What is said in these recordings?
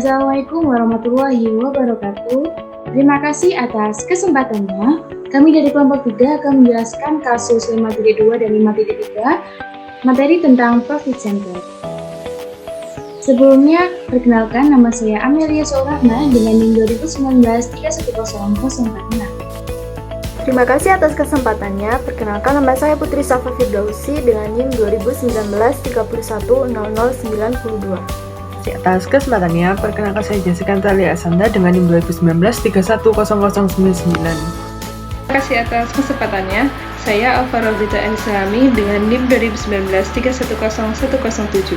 Assalamualaikum warahmatullahi wabarakatuh. Terima kasih atas kesempatannya. Kami dari kelompok 3 akan menjelaskan kasus 5.2 dan 5.3 materi tentang profit center. Sebelumnya, perkenalkan nama saya Amelia Sourahma dengan NIM 2019-310046. Terima kasih atas kesempatannya. Perkenalkan nama saya Putri Safa Firdausi dengan NIM 2019-310092. Atas kesempatannya, perkenalkan saya Jessica Talia Asanda dengan NIM 2019-310099. Terima kasih atas kesempatannya. Saya Alfa Rozita Islami dengan NIM 2019-310107.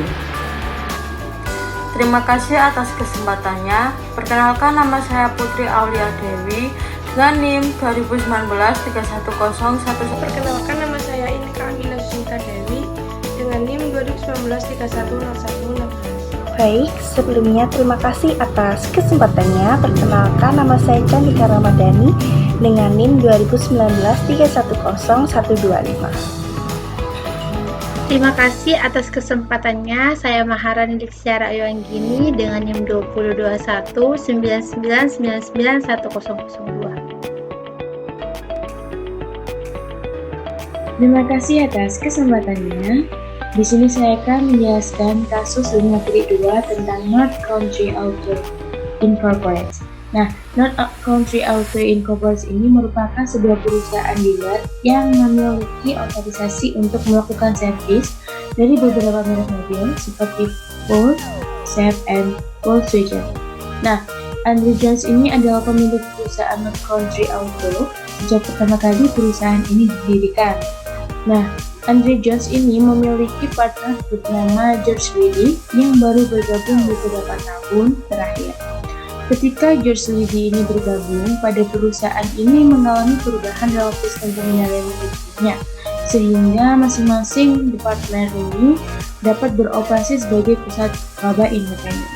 Terima kasih atas kesempatannya. Perkenalkan nama saya Putri Aulia Dewi dengan NIM 2019-310111. Perkenalkan nama saya Inika Amina Sinta Dewi dengan NIM 2019-310116. Baik, sebelumnya terima kasih atas kesempatannya. Perkenalkan nama saya Candika Ramadhani dengan NIM 2019-310125. Terima kasih atas kesempatannya. Saya Maharani Diksiara Ayu dengan NIM 2021-9999-1002. Terima kasih atas kesempatannya. Di sini saya akan menjelaskan kasus 5.2 tentang North Country Auto Incorporated. Nah, North Country Auto Incorporated ini merupakan sebuah perusahaan dealer yang memiliki otorisasi untuk melakukan servis dari beberapa merek mobil seperti Ford, Chevy, and Volkswagen. Nah, Andrew Jones ini adalah pemilik perusahaan North Country Auto sejak pertama kali perusahaan ini didirikan. Nah, Andrew Jones ini memiliki partner bernama George Liddy yang baru bergabung beberapa tahun terakhir. Ketika George Liddy ini bergabung, pada perusahaan ini mengalami perubahan dalam sistem pengendalian manajemennya, sehingga masing-masing departemen ini dapat beroperasi sebagai pusat laba independen.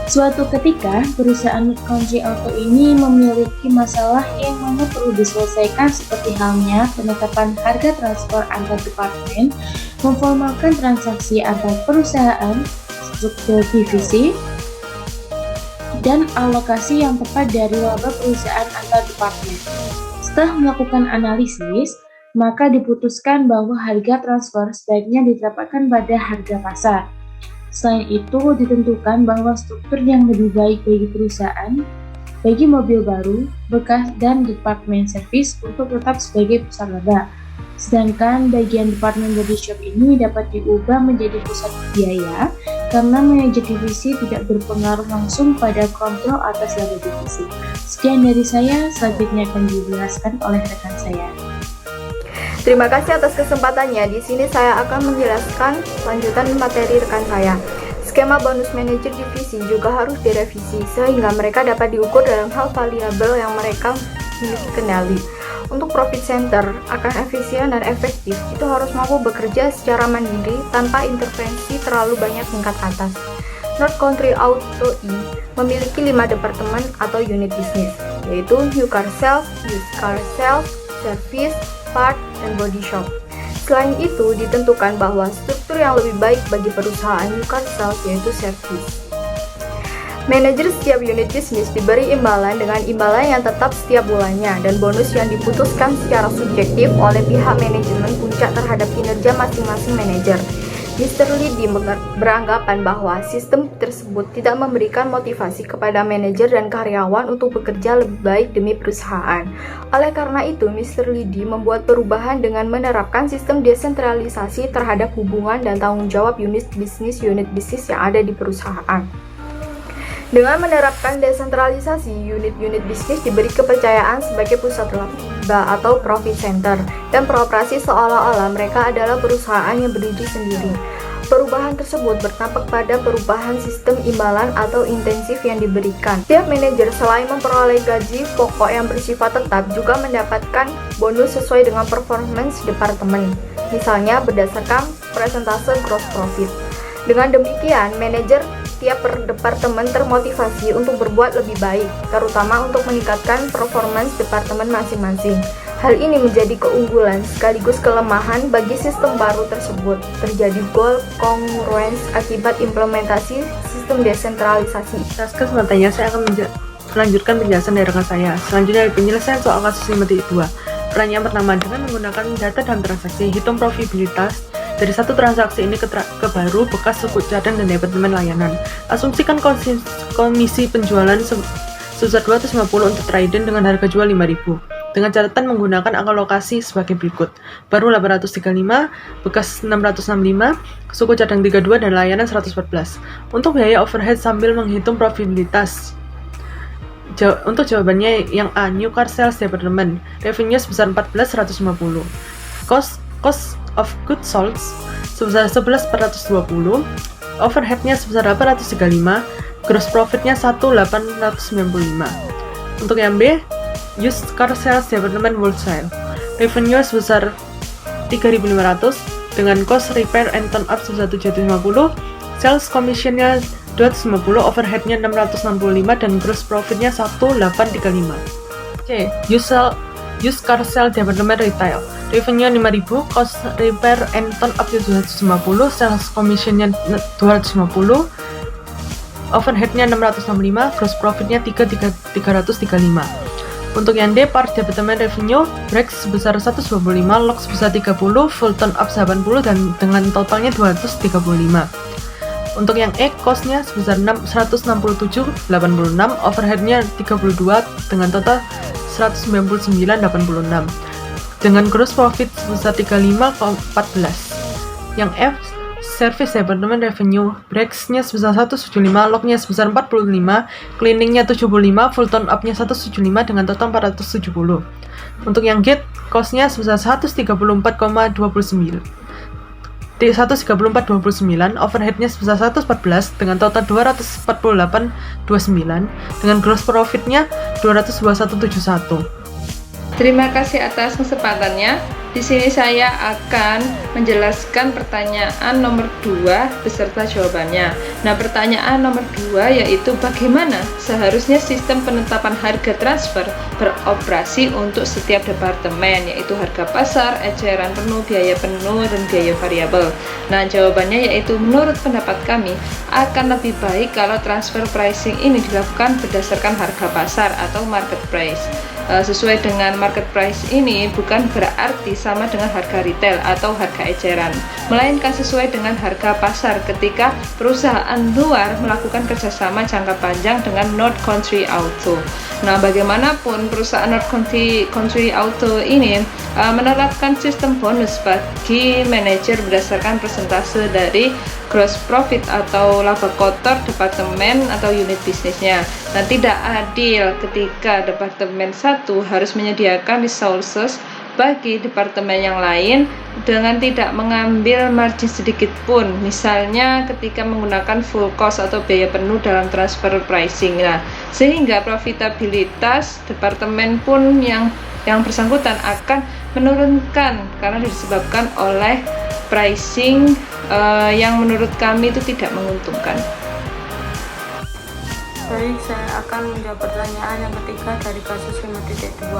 Suatu ketika, perusahaan North Country Auto ini memiliki masalah yang mana perlu diselesaikan seperti halnya penetapan harga transfer antar departemen, memformalkan transaksi antar perusahaan, struktur divisi, dan alokasi yang tepat dari laba perusahaan antar departemen. Setelah melakukan analisis, maka diputuskan bahwa harga transfer sebaiknya diterapkan pada harga pasar. Selain itu, ditentukan bahwa struktur yang lebih baik bagi perusahaan, bagi mobil baru, bekas, dan departemen servis untuk tetap sebagai pusat laba. Sedangkan bagian departemen body shop ini dapat diubah menjadi pusat biaya karena manajer divisi tidak berpengaruh langsung pada kontrol atas laba divisi. Sekian dari saya, selanjutnya akan dijelaskan oleh rekan saya. Terima kasih atas kesempatannya. Di sini saya akan menjelaskan lanjutan materi rekan saya. Skema bonus manajer divisi juga harus direvisi sehingga mereka dapat diukur dalam hal variabel yang mereka miliki kendali. Untuk profit center akan efisien dan efektif, itu harus mampu bekerja secara mandiri tanpa intervensi terlalu banyak tingkat atas. North Country Auto memiliki 5 departemen atau unit bisnis, yaitu new car sales, used car sales, service, part, dan body shop. Selain itu, ditentukan bahwa struktur yang lebih baik bagi perusahaan new car sales yaitu service. Manajer setiap unit bisnis diberi imbalan dengan imbalan yang tetap setiap bulannya dan bonus yang diputuskan secara subjektif oleh pihak manajemen puncak terhadap kinerja masing-masing manajer. Mr. Liddy beranggapan bahwa sistem tersebut tidak memberikan motivasi kepada manajer dan karyawan untuk bekerja lebih baik demi perusahaan. Oleh karena itu, Mr. Liddy membuat perubahan dengan menerapkan sistem desentralisasi terhadap hubungan dan tanggung jawab unit bisnis yang ada di perusahaan. Dengan menerapkan desentralisasi, unit-unit bisnis diberi kepercayaan sebagai pusat laba atau profit center dan beroperasi seolah-olah mereka adalah perusahaan yang berdiri sendiri. Perubahan tersebut berdampak pada perubahan sistem imbalan atau intensif yang diberikan. Setiap manajer selain memperoleh gaji pokok yang bersifat tetap juga mendapatkan bonus sesuai dengan performance departemen, misalnya berdasarkan persentase gross profit. Dengan demikian, manajer tiap departemen termotivasi untuk berbuat lebih baik, terutama untuk meningkatkan performance departemen masing-masing. Hal ini menjadi keunggulan sekaligus kelemahan bagi sistem baru tersebut. Terjadi goal congruence akibat implementasi sistem desentralisasi. Atas kesempatannya, saya akan melanjutkan penjelasan dari rekan saya. Selanjutnya, penyelesaian soal kasus 5.2. Pertanyaan pertama, dengan menggunakan data dalam transaksi, hitung probabilitas dari satu transaksi ini ke baru, bekas, suku cadang, dan departemen layanan. Asumsikan komisi penjualan sebesar 250 untuk Trident dengan harga jual 5.000. Dengan catatan menggunakan angka lokasi sebagai berikut. Baru 835, bekas 665, suku cadang 32, dan layanan 114. Untuk biaya overhead sambil menghitung probabilitas. Untuk jawabannya yang A, New Car Sales Department, revenue sebesar 14.150. Cost of goods sold sebesar 11.420. Overheadnya sebesar 835. Gross profitnya 1.895. Untuk yang B, Used Car Sales Department Wholesale, revenue sebesar 3.500 dengan cost repair and turn up sebesar 750, sales commissionnya 250, overheadnya 665, dan gross profitnya 1.835. C. Used Car Sales Department Retail, revenue 5.000, cost repair and turn up 750, sales commissionnya 250, overheadnya 665, gross profitnya 335. Untuk yang D, part departemen revenue, break sebesar 125, log sebesar 30, full turn up 80, dan dengan totalnya 235. Untuk yang E, cost-nya sebesar 167,86, overhead-nya 32, dengan total 199,86. Dengan gross profit sebesar 35,14. Yang F, service department revenue, breaks-nya sebesar 175, log-nya sebesar 45, cleaning-nya 75, full turn up-nya 175 dengan total 470. Untuk yang gate, cost-nya sebesar 134,29. 134,29, overhead-nya sebesar 114 dengan total 248,29, dengan gross profit-nya 221,71. Terima kasih atas kesempatannya. Di sini saya akan menjelaskan pertanyaan nomor 2 beserta jawabannya. Nah, pertanyaan nomor 2 yaitu bagaimana seharusnya sistem penetapan harga transfer beroperasi untuk setiap departemen, yaitu harga pasar, eceran penuh, dan biaya variabel. Nah, jawabannya yaitu menurut pendapat kami akan lebih baik kalau transfer pricing ini dilakukan berdasarkan harga pasar atau market price. Sesuai dengan market price ini bukan berarti sama dengan harga retail atau harga eceran, melainkan sesuai dengan harga pasar ketika perusahaan luar melakukan kerjasama jangka panjang dengan North Country Auto. Nah, bagaimanapun perusahaan North Country Auto ini menerapkan sistem bonus bagi manajer berdasarkan persentase dari gross profit atau laba kotor departemen atau unit bisnisnya. Nah, tidak adil ketika departemen satu harus menyediakan resources bagi departemen yang lain dengan tidak mengambil margin sedikit pun, misalnya ketika menggunakan full cost atau biaya penuh dalam transfer pricing. Nah, sehingga profitabilitas departemen pun yang bersangkutan akan menurunkan karena disebabkan oleh pricing yang menurut kami itu tidak menguntungkan. Baik, saya akan menjawab pertanyaan yang ketiga dari kasus 5.2.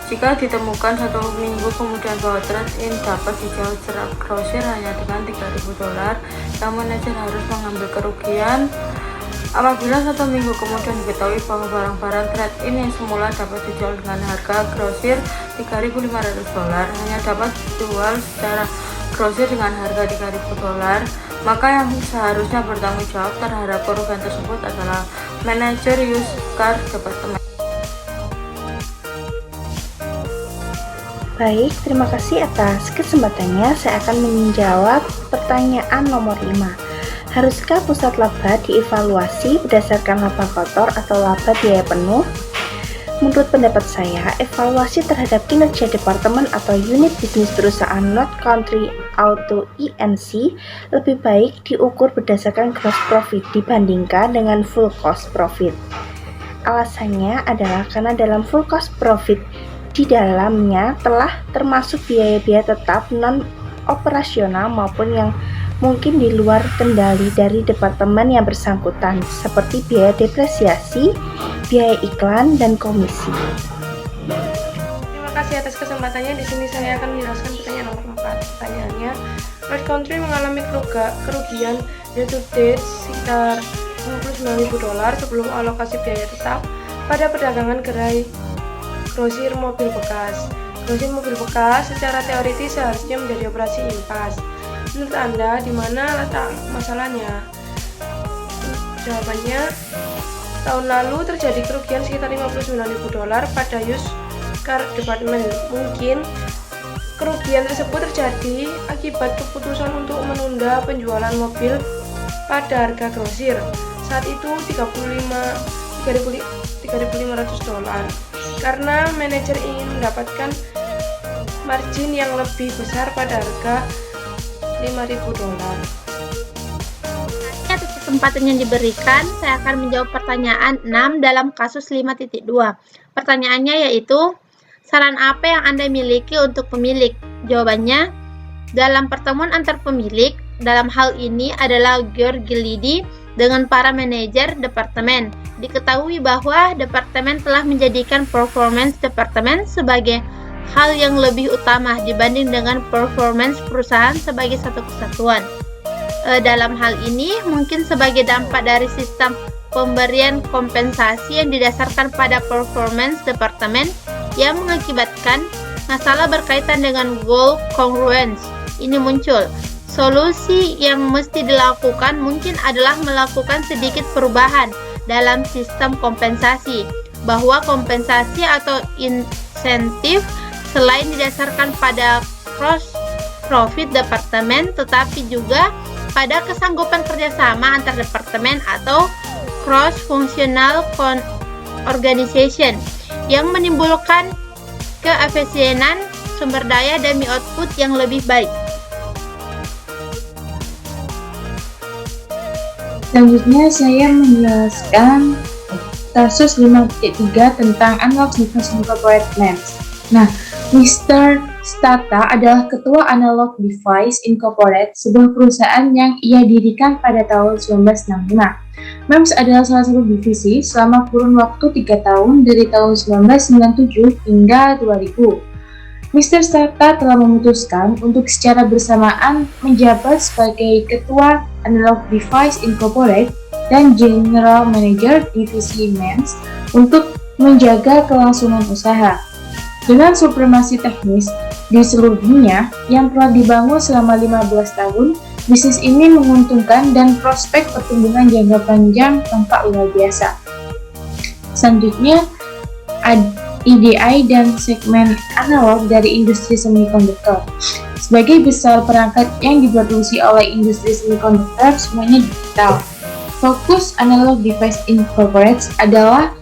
Jika ditemukan 1 minggu kemudian bahwa trade-in dapat dijual secara grosir hanya dengan $3.000, yang manajer harus mengambil kerugian. Apabila 1 minggu kemudian diketahui bahwa barang-barang trade-in yang semula dapat dijual dengan harga grosir $3.500 hanya dapat dijual secara grosir dengan harga $3.000, maka yang seharusnya bertanggung jawab terhadap kerugian tersebut adalah manajer used car department. Baik, terima kasih atas kesempatannya. Saya akan menjawab pertanyaan nomor 5. Haruskah pusat laba dievaluasi berdasarkan laba kotor atau laba biaya penuh? Menurut pendapat saya, evaluasi terhadap kinerja departemen atau unit bisnis perusahaan North Country Auto INC lebih baik diukur berdasarkan gross profit dibandingkan dengan full cost profit. Alasannya adalah karena dalam full cost profit di dalamnya telah termasuk biaya-biaya tetap non-operasional maupun yang mungkin di luar kendali dari departemen yang bersangkutan, seperti biaya depresiasi, biaya iklan, dan komisi. Terima kasih atas kesempatannya, di sini saya akan menjelaskan pertanyaan nomor 4. Pertanyaannya, Red Country mengalami kerugian year to date sekitar $59.000 sebelum alokasi biaya tetap pada perdagangan gerai grosir mobil bekas. Grosir mobil bekas secara teoritis seharusnya menjadi operasi impas. Menurut Anda, di mana letak masalahnya? Jawabannya, tahun lalu terjadi kerugian sekitar $59.000 pada used car department. Mungkin kerugian tersebut terjadi akibat keputusan untuk menunda penjualan mobil pada harga grosir. Saat itu $3.500 karena manajer ingin mendapatkan margin yang lebih besar pada harga $5.000. Atas kesempatan yang diberikan, saya akan menjawab pertanyaan 6 dalam kasus 5.2. Pertanyaannya yaitu, saran apa yang Anda miliki untuk pemilik? Jawabannya, dalam pertemuan antar pemilik, dalam hal ini adalah George Gilidi dengan para manajer departemen. Diketahui bahwa departemen telah menjadikan performance departemen sebagai hal yang lebih utama dibanding dengan performance perusahaan sebagai satu kesatuan. Dalam hal ini, mungkin sebagai dampak dari sistem pemberian kompensasi yang didasarkan pada performance departemen yang mengakibatkan masalah berkaitan dengan goal congruence ini muncul. Solusi yang mesti dilakukan mungkin adalah melakukan sedikit perubahan dalam sistem kompensasi, bahwa kompensasi atau insentif selain didasarkan pada cross profit departemen, tetapi juga pada kesanggupan kerjasama antar departemen atau cross functional organization yang menimbulkan keefisienan sumber daya demi output yang lebih baik. Selanjutnya saya menjelaskan kasus 5.3 tentang Analog Device Incorporated MEMS. Nah, Mr. Stata adalah ketua Analog Device Incorporated, sebuah perusahaan yang ia dirikan pada tahun 1965. MEMS adalah salah satu divisi selama kurun waktu 3 tahun dari tahun 1997 hingga 2000. Mr. Stata telah memutuskan untuk secara bersamaan menjabat sebagai Ketua Analog Device Incorporated dan General Manager Divisi MEMS untuk menjaga kelangsungan usaha. Dengan supremasi teknis di seluruh dunia yang telah dibangun selama 15 tahun, bisnis ini menguntungkan dan prospek pertumbuhan jangka panjang tampak luar biasa. Selanjutnya, EDI dan segmen analog dari industri semikonduktor. Sebagai besar perangkat yang diproduksi oleh industri semikonduktor semuanya digital. Fokus Analog Device Incorporated adalah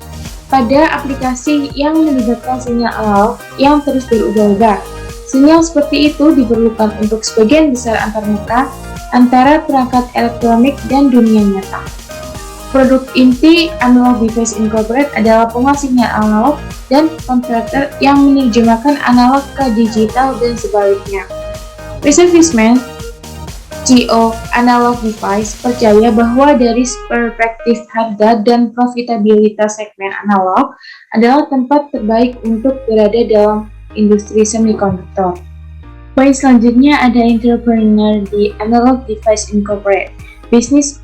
pada aplikasi yang melibatkan sinyal analog yang terus berubah-ubah. Sinyal seperti itu diperlukan untuk sebagian besar antarmuka antara perangkat elektronik dan dunia nyata. Produk inti Analog Device Incorporated adalah pengolah sinyal analog dan konverter yang menerjemahkan analog ke digital dan sebaliknya. Research CEO Analog Device percaya bahwa dari perspektif harga dan profitabilitas segmen analog adalah tempat terbaik untuk berada dalam industri semikonduktor. Poin selanjutnya ada entrepreneur di Analog Device Incorporated. Bisnis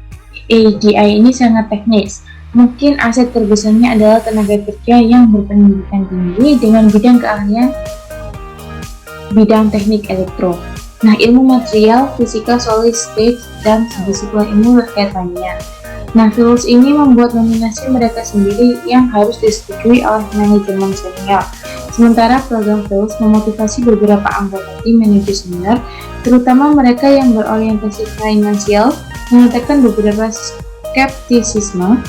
ADI ini sangat teknis. Mungkin aset terbesarnya adalah tenaga kerja yang berpendidikan tinggi dengan bidang keahlian bidang teknik elektro. Nah, ilmu material, fisika, solid state, dan disiplin ilmu terkait lainnya. Nah, Philips ini membuat nominasi mereka sendiri yang harus disetujui oleh manajemen senior. Sementara program Philips memotivasi beberapa anggota tim manajer senior, terutama mereka yang berorientasi finansial, menyatakan beberapa skeptisisme.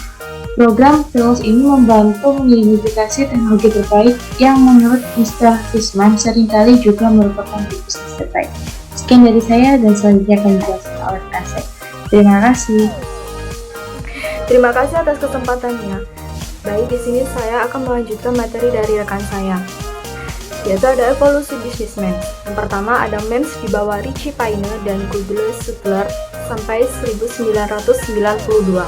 Program Philips ini membantu mengidentifikasi teknologi terbaik yang menurut Mr. Fishman seringkali juga merupakan bisnis terbaik. Sekian dari saya dan selanjutnya akan dijelaskan oleh Kasep. Terima kasih. Terima kasih atas kesempatannya. Baik, di sini saya akan melanjutkan materi dari rekan saya, yaitu ada evolusi bisnis MEMS. Yang pertama ada MEMS di bawah Richie Payne dan Goodwill Sutler sampai 1992.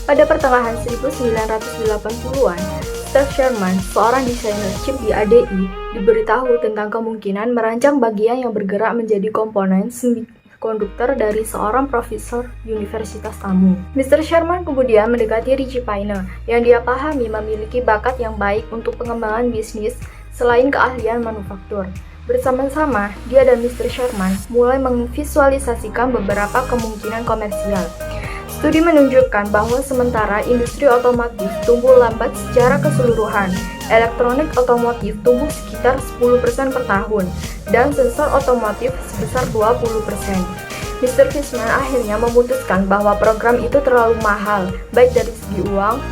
Pada pertengahan 1980-an, Mr. Sherman, seorang desainer chip di ADI, diberitahu tentang kemungkinan merancang bagian yang bergerak menjadi komponen konduktor dari seorang profesor universitas tamu. Mr. Sherman kemudian mendekati Richie Payne, yang dia pahami memiliki bakat yang baik untuk pengembangan bisnis selain keahlian manufaktur. Bersama-sama, dia dan Mr. Sherman mulai memvisualisasikan beberapa kemungkinan komersial. Studi menunjukkan bahwa sementara industri otomotif tumbuh lambat secara keseluruhan, elektronik otomotif tumbuh sekitar 10% per tahun, dan sensor otomotif sebesar 20%. Mr. Fishman akhirnya memutuskan bahwa program itu terlalu mahal, baik dari segi uang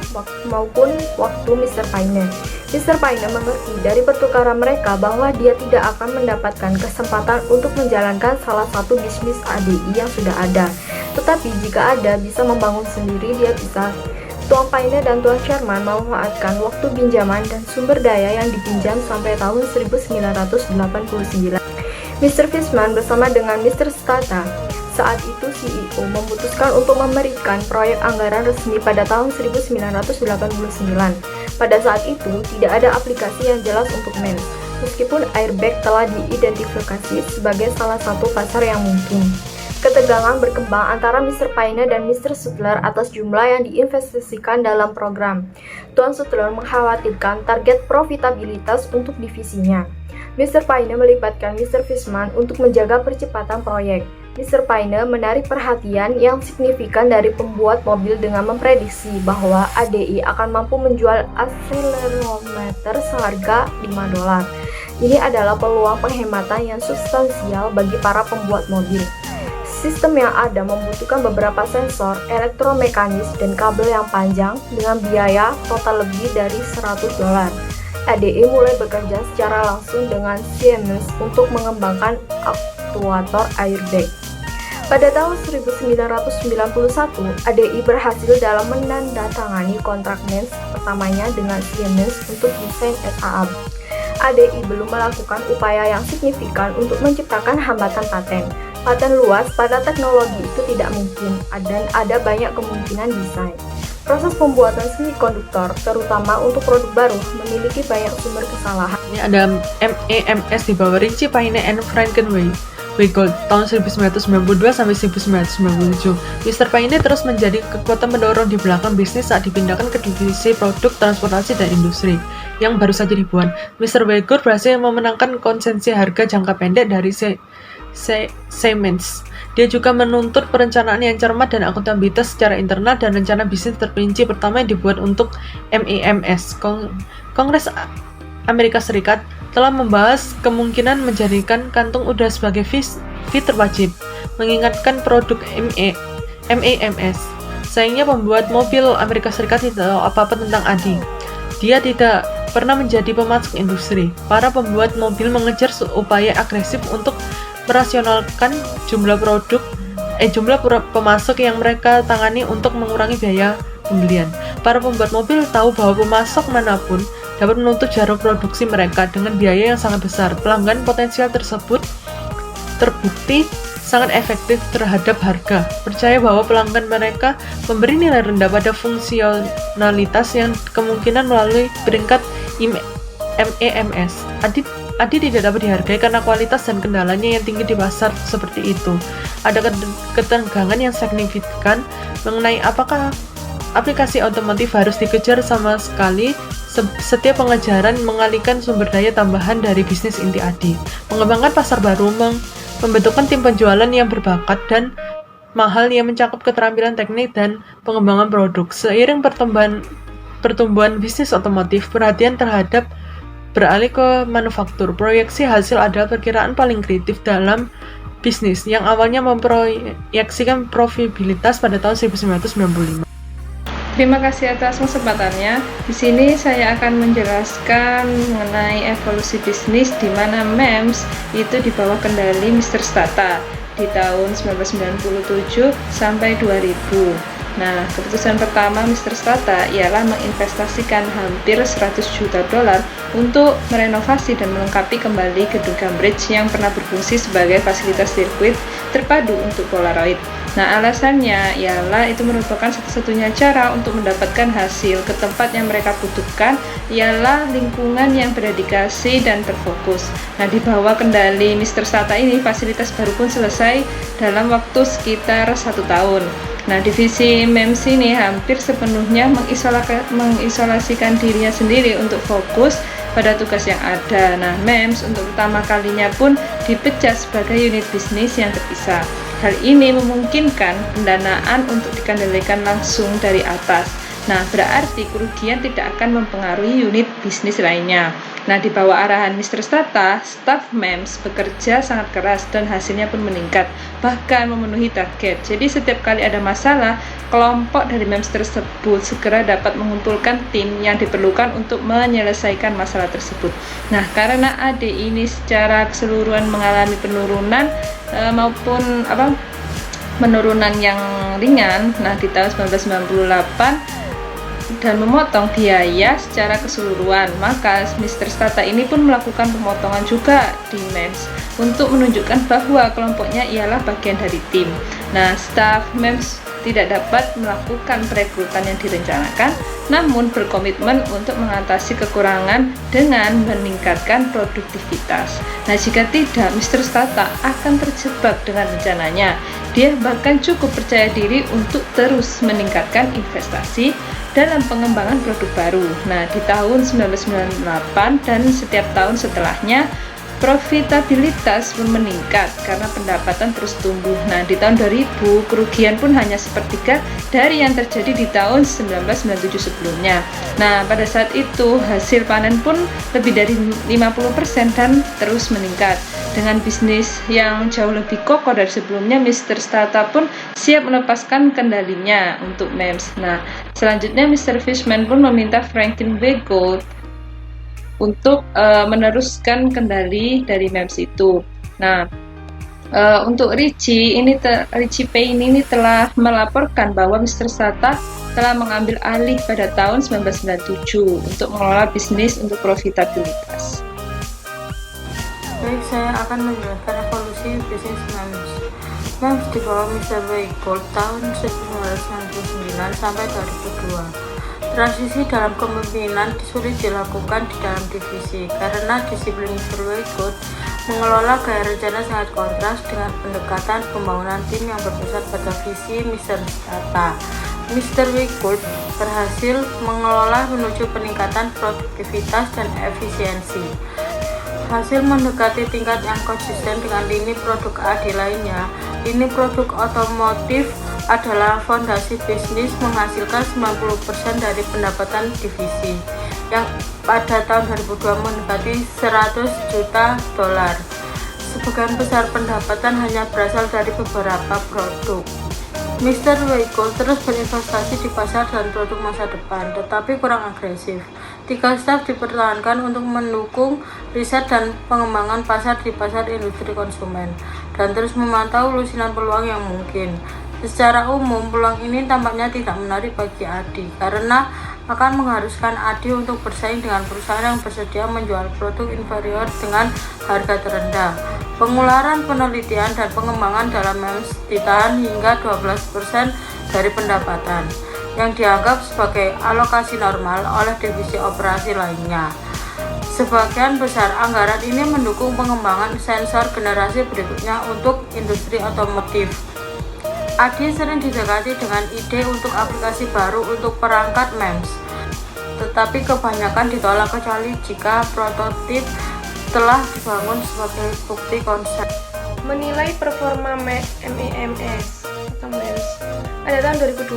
maupun waktu Mr. Payne. Mr. Payne mengerti dari pertukaran mereka bahwa dia tidak akan mendapatkan kesempatan untuk menjalankan salah satu bisnis ADI yang sudah ada. Tetapi jika ada bisa membangun sendiri, dia bisa. Tuan Payne dan Tuan Sherman memanfaatkan waktu pinjaman dan sumber daya yang dipinjam sampai tahun 1989. Mr. Fishman bersama dengan Mr. Stata, saat itu CEO, memutuskan untuk memberikan proyek anggaran resmi pada tahun 1989. Pada saat itu, tidak ada aplikasi yang jelas untuk MEMS, meskipun airbag telah diidentifikasi sebagai salah satu pasar yang mungkin. Ketegangan berkembang antara Mr. Payne dan Mr. Sutler atas jumlah yang diinvestasikan dalam program. Tuan Sutler mengkhawatirkan target profitabilitas untuk divisinya. Mr. Payne melibatkan Mr. Fishman untuk menjaga percepatan proyek. Mr. Payne menarik perhatian yang signifikan dari pembuat mobil dengan memprediksi bahwa ADI akan mampu menjual akselerometer seharga $5. Ini adalah peluang penghematan yang substansial bagi para pembuat mobil. Sistem yang ada membutuhkan beberapa sensor, elektromekanis, dan kabel yang panjang dengan biaya total lebih dari $100. ADI mulai bekerja secara langsung dengan Siemens untuk mengembangkan aktuator airbag. Pada tahun 1991, ADI berhasil dalam menandatangani kontrak MEMS pertamanya dengan Siemens untuk desain SAA. ADI belum melakukan upaya yang signifikan untuk menciptakan hambatan paten. Paten luas pada teknologi itu tidak mungkin, dan ada banyak kemungkinan desain. Proses pembuatan semikonduktor, terutama untuk produk baru, memiliki banyak sumber kesalahan. Ini ada MEMS di bawah Richie Payne and Frankenweygoldt tahun 1992 sampai 1997. Mr. Payne terus menjadi kekuatan pendorong di belakang bisnis saat dipindahkan ke divisi produk, transportasi, dan industri yang baru saja dibuat. Mr. Weygoldt berhasil memenangkan konsensi harga jangka pendek dari Siemens. Dia juga menuntut perencanaan yang cermat dan akuntabilitas secara internal dan rencana bisnis terperinci pertama yang dibuat untuk MEMS. Kongres Amerika Serikat telah membahas kemungkinan menjadikan kantung udara sebagai fitur wajib, mengingatkan produk MEMS. Sayangnya pembuat mobil Amerika Serikat tidak tahu apa-apa tentang ADI. Dia tidak pernah menjadi pemasok industri. Para pembuat mobil mengejar upaya agresif untuk merasionalkan jumlah pemasok yang mereka tangani untuk mengurangi biaya pembelian. Para pembuat mobil tahu bahwa pemasok manapun dapat menutup jarak produksi mereka dengan biaya yang sangat besar. Pelanggan potensial tersebut terbukti sangat efektif terhadap harga. Percaya bahwa pelanggan mereka memberi nilai rendah pada fungsionalitas yang kemungkinan melalui peringkat MEMS. ADI tidak dapat dihargai karena kualitas dan kendalanya yang tinggi di pasar seperti itu. Ada ketegangan yang signifikan mengenai apakah aplikasi otomotif harus dikejar sama sekali. Setiap pengejaran mengalihkan sumber daya tambahan dari bisnis inti ADI, mengembangkan pasar baru, membentukkan tim penjualan yang berbakat dan mahal yang mencakup keterampilan teknik dan pengembangan produk. Seiring pertumbuhan bisnis otomotif, perhatian terhadap beralih ke manufaktur. Proyeksi hasil adalah perkiraan paling kritis dalam bisnis yang awalnya memproyeksikan profitabilitas pada tahun 1995. Terima kasih atas kesempatannya. Di sini saya akan menjelaskan mengenai evolusi bisnis di mana MEMS itu di bawah kendali Mr. Stata di tahun 1997 sampai 2000. Nah, keputusan pertama Mr. Stata ialah menginvestasikan hampir $100 juta untuk merenovasi dan melengkapi kembali gedung Cambridge yang pernah berfungsi sebagai fasilitas sirkuit terpadu untuk Polaroid. Nah, alasannya ialah itu merupakan satu-satunya cara untuk mendapatkan hasil ke tempat yang mereka butuhkan, ialah lingkungan yang berdedikasi dan terfokus. Nah, di bawah kendali Mr. Sata ini, fasilitas baru pun selesai dalam waktu sekitar 1 tahun. Nah, divisi MEMS ini hampir sepenuhnya mengisolasikan dirinya sendiri untuk fokus pada tugas yang ada. Nah, MEMS untuk pertama kalinya pun dipecah sebagai unit bisnis yang terpisah. Hal ini memungkinkan pendanaan untuk dikendalikan langsung dari atas. Nah, berarti kerugian tidak akan mempengaruhi unit bisnis lainnya. Nah, di bawah arahan Mr. Stata, staf MEMS bekerja sangat keras dan hasilnya pun meningkat, bahkan memenuhi target. Jadi setiap kali ada masalah, kelompok dari MEMS tersebut segera dapat mengumpulkan tim yang diperlukan untuk menyelesaikan masalah tersebut. Nah, karena AD ini secara keseluruhan mengalami penurunan penurunan yang ringan, nah di tahun 1998 dan memotong biaya secara keseluruhan, maka Mr. Stata ini pun melakukan pemotongan juga di MEMS untuk menunjukkan bahwa kelompoknya ialah bagian dari tim. Nah, staf MEMS tidak dapat melakukan perekrutan yang direncanakan, namun berkomitmen untuk mengatasi kekurangan dengan meningkatkan produktivitas. Nah, jika tidak, Mr. Stata akan terjebak dengan rencananya. Dia bahkan cukup percaya diri untuk terus meningkatkan investasi dalam pengembangan produk baru. Nah, di tahun 1998 dan setiap tahun setelahnya, profitabilitas pun meningkat karena pendapatan terus tumbuh. Nah, di tahun 2000, kerugian pun hanya sepertiga dari yang terjadi di tahun 1997 sebelumnya. Nah, pada saat itu, hasil panen pun lebih dari 50% dan terus meningkat. Dengan bisnis yang jauh lebih kokoh dari sebelumnya, Mr. Stata pun siap melepaskan kendalinya untuk MEMS. Nah, selanjutnya Mr. Fishman pun meminta Franklin W. Gould untuk meneruskan kendali dari MEMS itu. Nah, untuk Richie Payne ini telah melaporkan bahwa Mr. Stata telah mengambil alih pada tahun 1997 untuk mengelola bisnis untuk profitabilitas. Baik, saya akan menjelaskan evolusi bisnis MEMS. MEMS di bawah Mr. W. Gould tahun 1999 sampai 2002. Transisi dalam kepemimpinan sulit dilakukan di dalam divisi karena disiplin Mr. W. Gould mengelola gaya rencana sangat kontras dengan pendekatan pembangunan tim yang berpusat pada visi Mr. Stata. Mr. W. Gould berhasil mengelola menuju peningkatan produktivitas dan efisiensi. Hasil mendekati tingkat yang konsisten dengan lini produk AD lainnya. Lini produk otomotif adalah fondasi bisnis, menghasilkan 90% dari pendapatan divisi yang pada tahun 2002 mendekati 100 juta dolar. Sebagian besar pendapatan hanya berasal dari beberapa produk. Mr. W. Gould terus berinvestasi di pasar dan produk masa depan, tetapi kurang agresif. 3 staf dipertahankan untuk mendukung riset dan pengembangan pasar di pasar industri konsumen, dan terus memantau lusinan peluang yang mungkin. Secara umum, peluang ini tampaknya tidak menarik bagi AD, karena akan mengharuskan AD untuk bersaing dengan perusahaan yang bersedia menjual produk inferior dengan harga terendah. Pengeluaran penelitian dan pengembangan dalam MEMS ditahan hingga 12% dari pendapatan, yang dianggap sebagai alokasi normal oleh divisi operasi lainnya. Sebagian besar anggaran ini mendukung pengembangan sensor generasi berikutnya untuk industri otomotif. AD sering didekati dengan ide untuk aplikasi baru untuk perangkat MEMS, tetapi kebanyakan ditolak kecuali jika prototip telah dibangun sebagai bukti konsep. Menilai performa MEMS atau MEMS. Pada tahun 2002,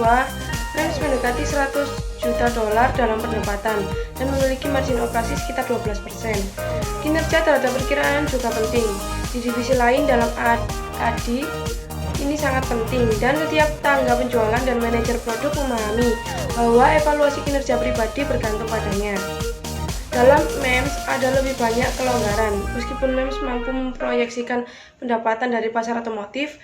MEMS mendekati 100 juta dolar dalam pendapatan dan memiliki margin operasi sekitar 12%. Kinerja terhadap perkiraan juga penting. Di divisi lain dalam AD ini sangat penting, dan setiap tangga penjualan dan manajer produk memahami bahwa evaluasi kinerja pribadi bergantung padanya. Dalam MEMS ada lebih banyak kelonggaran. Meskipun MEMS mampu memproyeksikan pendapatan dari pasar otomotif,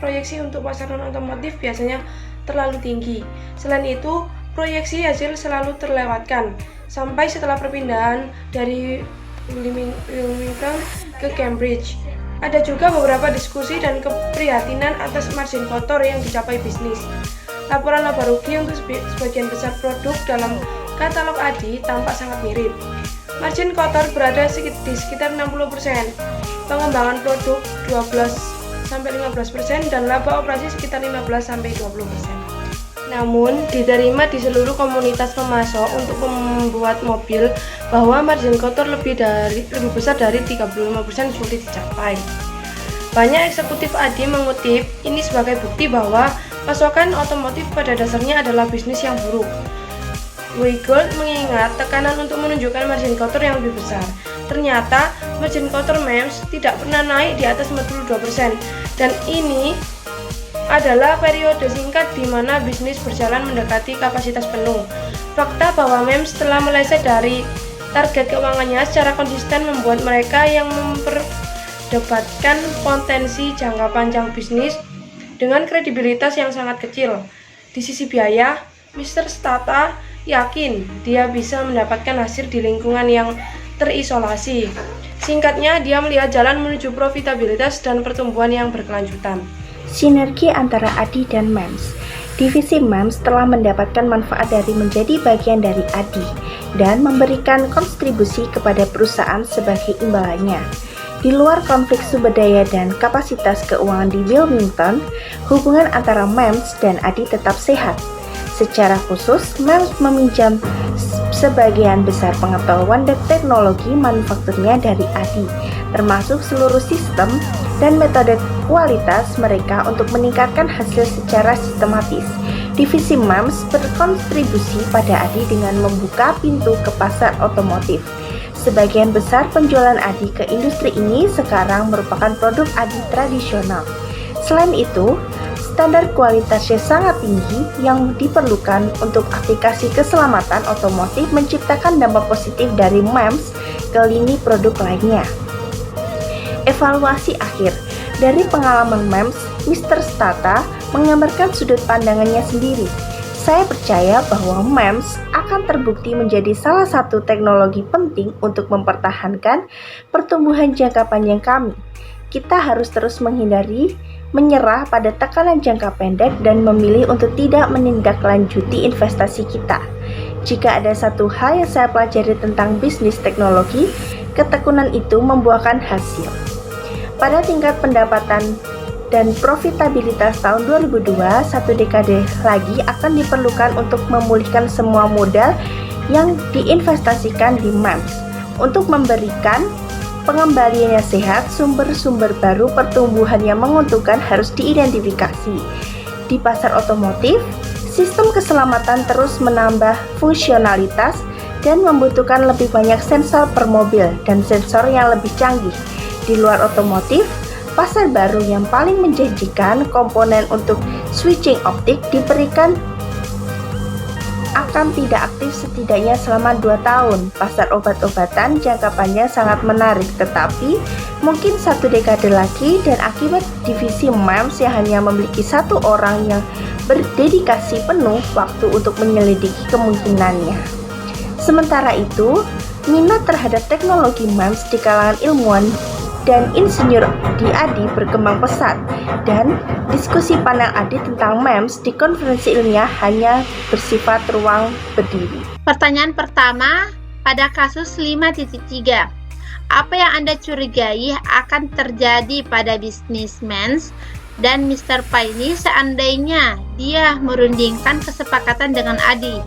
proyeksi untuk pasar non-otomotif biasanya terlalu tinggi. Selain itu, proyeksi hasil selalu terlewatkan sampai setelah perpindahan dari Wilmington ke Cambridge. Ada juga beberapa diskusi dan keprihatinan atas margin kotor yang dicapai bisnis. Laporan laba rugi untuk sebagian besar produk dalam katalog ADI tampak sangat mirip. Margin kotor berada di sekitar 60%, pengembangan produk 12-15%, dan laba operasi sekitar 15-20%. Namun, diterima di seluruh komunitas pemasok untuk membuat mobil bahwa margin kotor lebih besar dari 35% sulit dicapai. Banyak eksekutif ADI mengutip ini sebagai bukti bahwa pasokan otomotif pada dasarnya adalah bisnis yang buruk. Weigold mengingat tekanan untuk menunjukkan margin kotor yang lebih besar. Ternyata margin kotor MEMS tidak pernah naik di atas 42%, dan ini adalah periode singkat di mana bisnis berjalan mendekati kapasitas penuh. Fakta bahwa MEMS telah meleset dari target keuangannya secara konsisten membuat mereka yang memperdebatkan potensi jangka panjang bisnis dengan kredibilitas yang sangat kecil. Di sisi biaya, Mr. Stata yakin dia bisa mendapatkan hasil di lingkungan yang terisolasi. Singkatnya, dia melihat jalan menuju profitabilitas dan pertumbuhan yang berkelanjutan. Sinergi antara ADI dan MEMS. Divisi MEMS telah mendapatkan manfaat dari menjadi bagian dari ADI dan memberikan kontribusi kepada perusahaan sebagai imbalannya. Di luar konflik sumber daya dan kapasitas keuangan di Wilmington, hubungan antara MEMS dan ADI tetap sehat. Secara khusus, MEMS meminjam sebagian besar pengetahuan dan teknologi manufakturnya dari ADI, termasuk seluruh sistem dan metode kualitas mereka untuk meningkatkan hasil secara sistematis. Divisi MEMS berkontribusi pada ADI dengan membuka pintu ke pasar otomotif. Sebagian besar penjualan ADI ke industri ini sekarang merupakan produk ADI tradisional. Selain itu, standar kualitasnya sangat tinggi yang diperlukan untuk aplikasi keselamatan otomotif menciptakan dampak positif dari MEMS ke lini produk lainnya. Evaluasi akhir dari pengalaman MEMS, Mr. Stata menggambarkan sudut pandangannya sendiri. Saya percaya bahwa MEMS akan terbukti menjadi salah satu teknologi penting untuk mempertahankan pertumbuhan jangka panjang kami. Kita harus terus menghindari menyerah pada tekanan jangka pendek dan memilih untuk tidak menindaklanjuti investasi kita. Jika ada satu hal yang saya pelajari tentang bisnis teknologi, ketekunan itu membuahkan hasil. Pada tingkat pendapatan dan profitabilitas tahun 2002, satu dekade lagi akan diperlukan untuk memulihkan semua modal yang diinvestasikan di MEMS. Untuk memberikan pengembalian yang sehat, sumber-sumber baru pertumbuhan yang menguntungkan harus diidentifikasi. Di pasar otomotif, sistem keselamatan terus menambah fungsionalitas dan membutuhkan lebih banyak sensor per mobil dan sensor yang lebih canggih. Di luar otomotif, pasar baru yang paling menjanjikan komponen untuk switching optik diberikan akan tidak aktif setidaknya selama 2 tahun. Pasar obat-obatan jangka panjang sangat menarik, tetapi mungkin 1 dekade lagi, dan akibat divisi MEMS yang hanya memiliki 1 orang yang berdedikasi penuh waktu untuk menyelidiki kemungkinannya. Sementara itu, minat terhadap teknologi MEMS di kalangan ilmuwan dan insinyur di ADI berkembang pesat, dan diskusi panel ADI tentang MEMS di konferensi ilmiah hanya bersifat ruang berdiri. Pertanyaan pertama, pada kasus 5.3, apa yang Anda curigai akan terjadi pada bisnis MEMS dan Mr. Paine seandainya dia merundingkan kesepakatan dengan ADI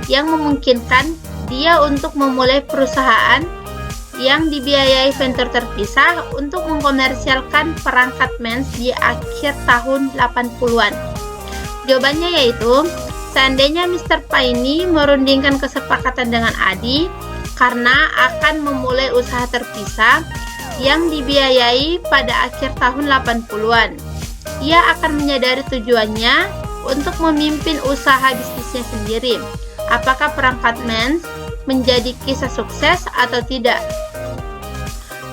yang memungkinkan dia untuk memulai perusahaan yang dibiayai vendor terpisah untuk mengkomersialkan perangkat MEMS di akhir tahun 80-an? Jawabannya yaitu, seandainya Mr. Paine merundingkan kesepakatan dengan ADI karena akan memulai usaha terpisah yang dibiayai pada akhir tahun 80-an. Ia akan menyadari tujuannya untuk memimpin usaha bisnisnya sendiri. Apakah perangkat MEMS menjadi kisah sukses atau tidak?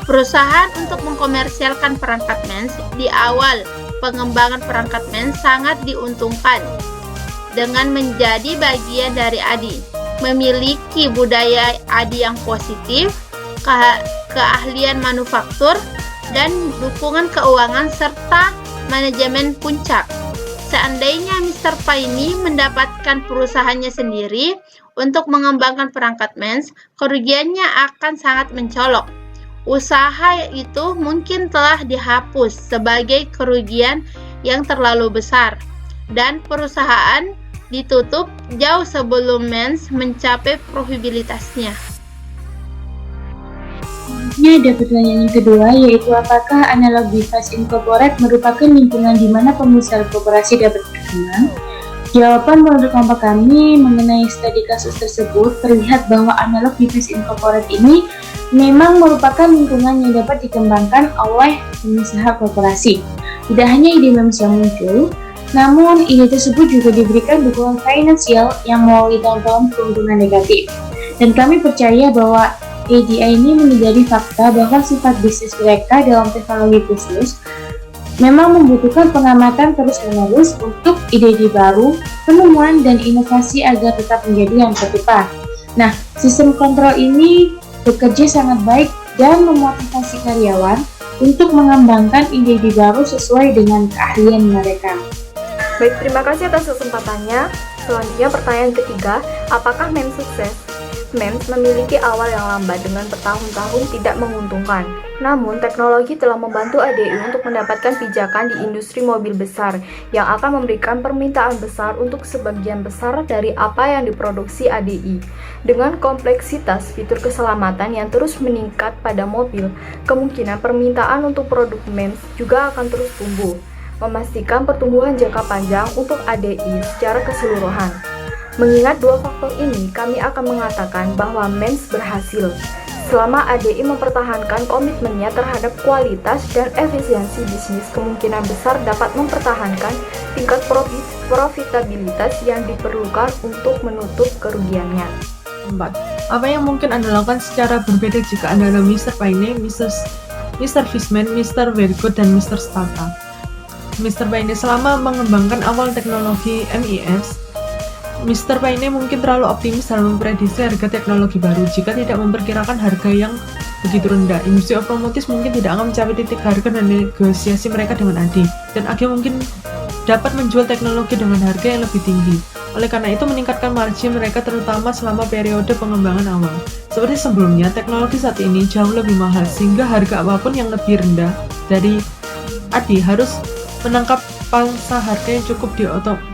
Perusahaan untuk mengkomersialkan perangkat MEMS di awal pengembangan perangkat MEMS sangat diuntungkan dengan menjadi bagian dari ADI, memiliki budaya ADI yang positif, keahlian manufaktur, dan dukungan keuangan serta manajemen puncak. Seandainya Mr. Paine mendapatkan perusahaannya sendiri untuk mengembangkan perangkat MEMS, kerugiannya akan sangat mencolok. Usaha itu mungkin telah dihapus sebagai kerugian yang terlalu besar, dan perusahaan ditutup jauh sebelum MEMS mencapai profitabilitasnya. Selanjutnya ada pertanyaan yang kedua, yaitu apakah Analog Device Incorporated merupakan lingkungan di mana pengusaha koperasi dapat berkembang? Jawaban menurut kelompok kami mengenai studi kasus tersebut terlihat bahwa Analog Device Incorporated ini memang merupakan lingkungan yang dapat dikembangkan oleh pengusaha koperasi. Tidak hanya ide MEMS yang muncul, namun ide tersebut juga diberikan dukungan finansial yang melalui tahun-tahun keuntungan negatif. Dan kami percaya bahwa ADI ini menjadi fakta bahwa sifat bisnis mereka dalam teknologi khusus memang membutuhkan pengamatan terus-menerus untuk ide-ide baru, penemuan, dan inovasi agar tetap menjadi yang terdepan. Nah, sistem kontrol ini bekerja sangat baik dan memotivasi karyawan untuk mengembangkan ide-ide baru sesuai dengan keahlian mereka. Baik, terima kasih atas kesempatannya. Selanjutnya pertanyaan ketiga, apakah MEMS sukses? MEMS memiliki awal yang lambat dengan bertahun-tahun tidak menguntungkan. Namun, teknologi telah membantu ADI untuk mendapatkan pijakan di industri mobil besar yang akan memberikan permintaan besar untuk sebagian besar dari apa yang diproduksi ADI. Dengan kompleksitas fitur keselamatan yang terus meningkat pada mobil, kemungkinan permintaan untuk produk MEMS juga akan terus tumbuh, memastikan pertumbuhan jangka panjang untuk ADI secara keseluruhan. Mengingat dua faktor ini, kami akan mengatakan bahwa MEMS berhasil selama ADI mempertahankan komitmennya terhadap kualitas dan efisiensi bisnis. Kemungkinan besar dapat mempertahankan tingkat profitabilitas yang diperlukan untuk menutup kerugiannya. 4. Apa yang mungkin Anda lakukan secara berbeda jika Anda adalah Mr. Paine, Mr. Fishman, Mr. Vergood, dan Mr. Startup? Mr. Paine selama mengembangkan awal teknologi MIS, Mr. Paine mungkin terlalu optimis dalam memprediksi harga teknologi baru. Jika tidak memperkirakan harga yang begitu rendah, industri otomotif mungkin tidak akan mencapai titik harga dan negosiasi mereka dengan AD. Dan AD mungkin dapat menjual teknologi dengan harga yang lebih tinggi. Oleh karena itu meningkatkan margin mereka terutama selama periode pengembangan awal. Seperti sebelumnya, teknologi saat ini jauh lebih mahal sehingga harga apapun yang lebih rendah dari AD harus menangkap pangsa harga yang cukup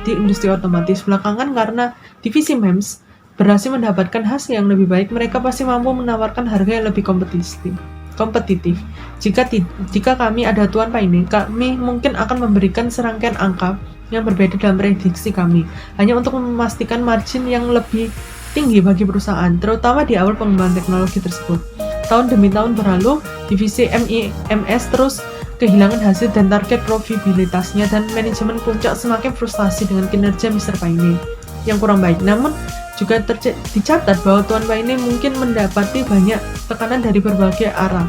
di industri otomotif. Belakangan karena divisi MEMS berhasil mendapatkan hasil yang lebih baik, mereka pasti mampu menawarkan harga yang lebih kompetitif. Jika kami ada Tuan Paine, kami mungkin akan memberikan serangkaian angka yang berbeda dalam prediksi kami, hanya untuk memastikan margin yang lebih tinggi bagi perusahaan, terutama di awal pengembangan teknologi tersebut. Tahun demi tahun berlalu, divisi MEMS terus kehilangan hasil dan target profitabilitasnya, dan manajemen puncak semakin frustasi dengan kinerja Mr. Paine yang kurang baik. Namun juga dicatat bahwa Tuan Paine mungkin mendapati banyak tekanan dari berbagai arah.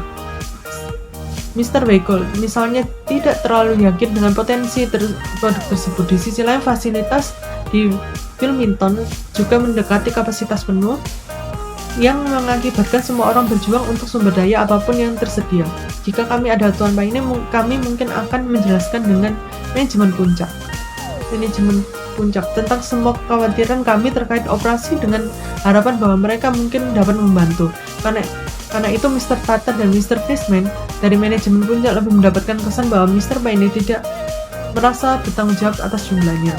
Mr. Weichel misalnya tidak terlalu yakin dengan potensi produk tersebut. Di sisi lain, fasilitas di Wilmington juga mendekati kapasitas penuh, yang mengakibatkan semua orang berjuang untuk sumber daya apapun yang tersedia. Jika kami ada Tuan Paine, kami mungkin akan menjelaskan dengan manajemen puncak tentang semua kekhawatiran kami terkait operasi dengan harapan bahwa mereka mungkin dapat membantu. Karena itu Mr. Tata dan Mr. Fishman dari manajemen puncak lebih mendapatkan kesan bahwa Mr. Paine tidak merasa bertanggung jawab atas jumlahnya.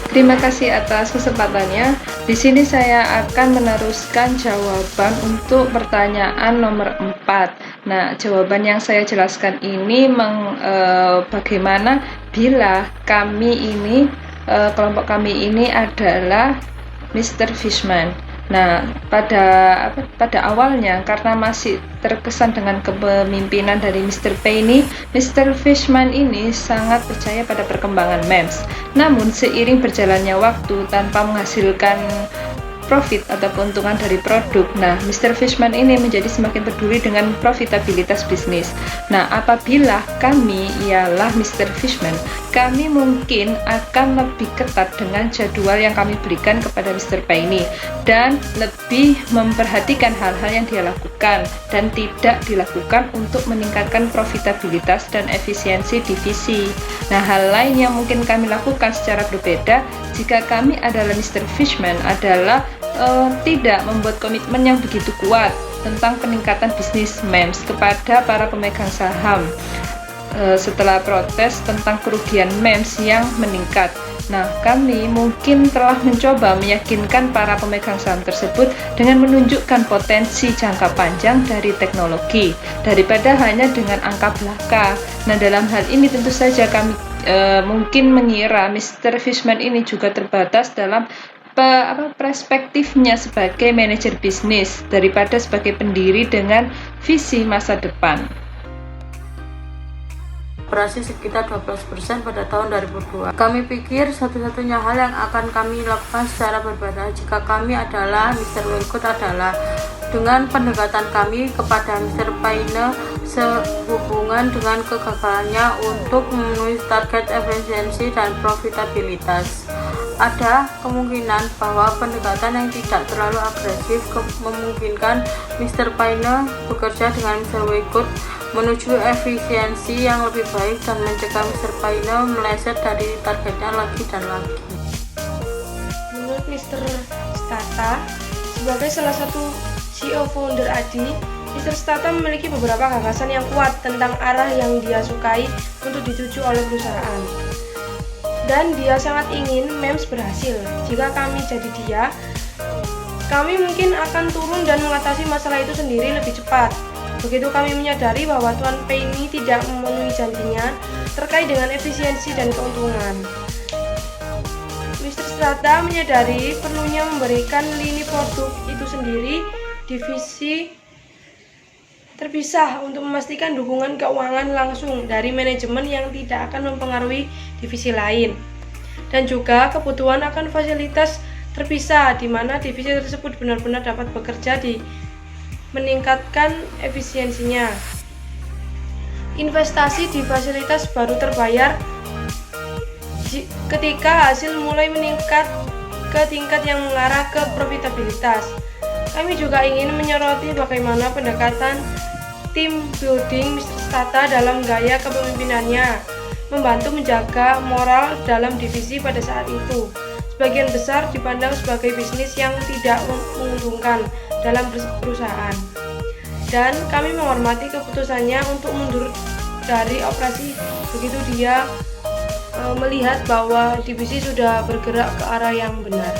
Terima kasih atas kesempatannya. Di sini saya akan meneruskan jawaban untuk pertanyaan nomor 4. Nah, jawaban yang saya jelaskan ini bagaimana bila kelompok kami ini adalah Mr. Fishman. Nah, pada awalnya karena masih terkesan dengan kepemimpinan dari Mr. Paine, Mr. Fishman ini sangat percaya pada perkembangan MEMS. Namun seiring berjalannya waktu tanpa menghasilkan profit atau keuntungan dari produk, nah Mr. Fishman ini menjadi semakin peduli dengan profitabilitas bisnis. Nah, apabila kami ialah Mr. Fishman, kami mungkin akan lebih ketat dengan jadwal yang kami berikan kepada Mr. Paine dan lebih lebih memperhatikan hal-hal yang dia lakukan dan tidak dilakukan untuk meningkatkan profitabilitas dan efisiensi divisi. Nah, hal lain yang mungkin kami lakukan secara berbeda jika kami adalah Mr. Fishman adalah tidak membuat komitmen yang begitu kuat tentang peningkatan bisnis MEMS kepada para pemegang saham setelah protes tentang kerugian MEMS yang meningkat. Nah, kami mungkin telah mencoba meyakinkan para pemegang saham tersebut dengan menunjukkan potensi jangka panjang dari teknologi daripada hanya dengan angka belaka. Nah, dalam hal ini tentu saja kami mungkin mengira Mr. Fishman ini juga terbatas dalam perspektifnya sebagai manajer bisnis daripada sebagai pendiri dengan visi masa depan. Operasi sekitar 12% pada tahun 2002. Kami pikir satu-satunya hal yang akan kami lakukan secara berbeda jika kami adalah Mr. Wingfoot adalah dengan pendekatan kami kepada Mr. Paine sehubungan dengan kegagalannya untuk memenuhi target efisiensi dan profitabilitas. Ada kemungkinan bahwa pendekatan yang tidak terlalu agresif memungkinkan Mr. Paine bekerja dengan Mr. Wingfoot menuju efisiensi yang lebih baik dan mencegah Mr. Paine meleset dari targetnya lagi dan lagi. Menurut Mr. Stata, sebagai salah satu CEO founder ADI, Mr. Stata memiliki beberapa gagasan yang kuat tentang arah yang dia sukai untuk dituju oleh perusahaan. Dan dia sangat ingin MEMS berhasil. Jika kami jadi dia, kami mungkin akan turun dan mengatasi masalah itu sendiri lebih cepat. Begitu kami menyadari bahwa Tuan Paine tidak memenuhi janjinya terkait dengan efisiensi dan keuntungan. Mr. Stata menyadari perlunya memberikan lini produk itu sendiri divisi terpisah untuk memastikan dukungan keuangan langsung dari manajemen yang tidak akan mempengaruhi divisi lain, dan juga kebutuhan akan fasilitas terpisah di mana divisi tersebut benar-benar dapat bekerja di meningkatkan efisiensinya. Investasi di fasilitas baru terbayar ketika hasil mulai meningkat ke tingkat yang mengarah ke profitabilitas. Kami juga ingin menyoroti bagaimana pendekatan tim building Mr. Stata dalam gaya kepemimpinannya membantu menjaga moral dalam divisi pada saat itu. Sebagian besar dipandang sebagai bisnis yang tidak menguntungkan dalam perusahaan. Dan kami menghormati keputusannya untuk mundur dari operasi begitu dia melihat bahwa divisi sudah bergerak ke arah yang benar.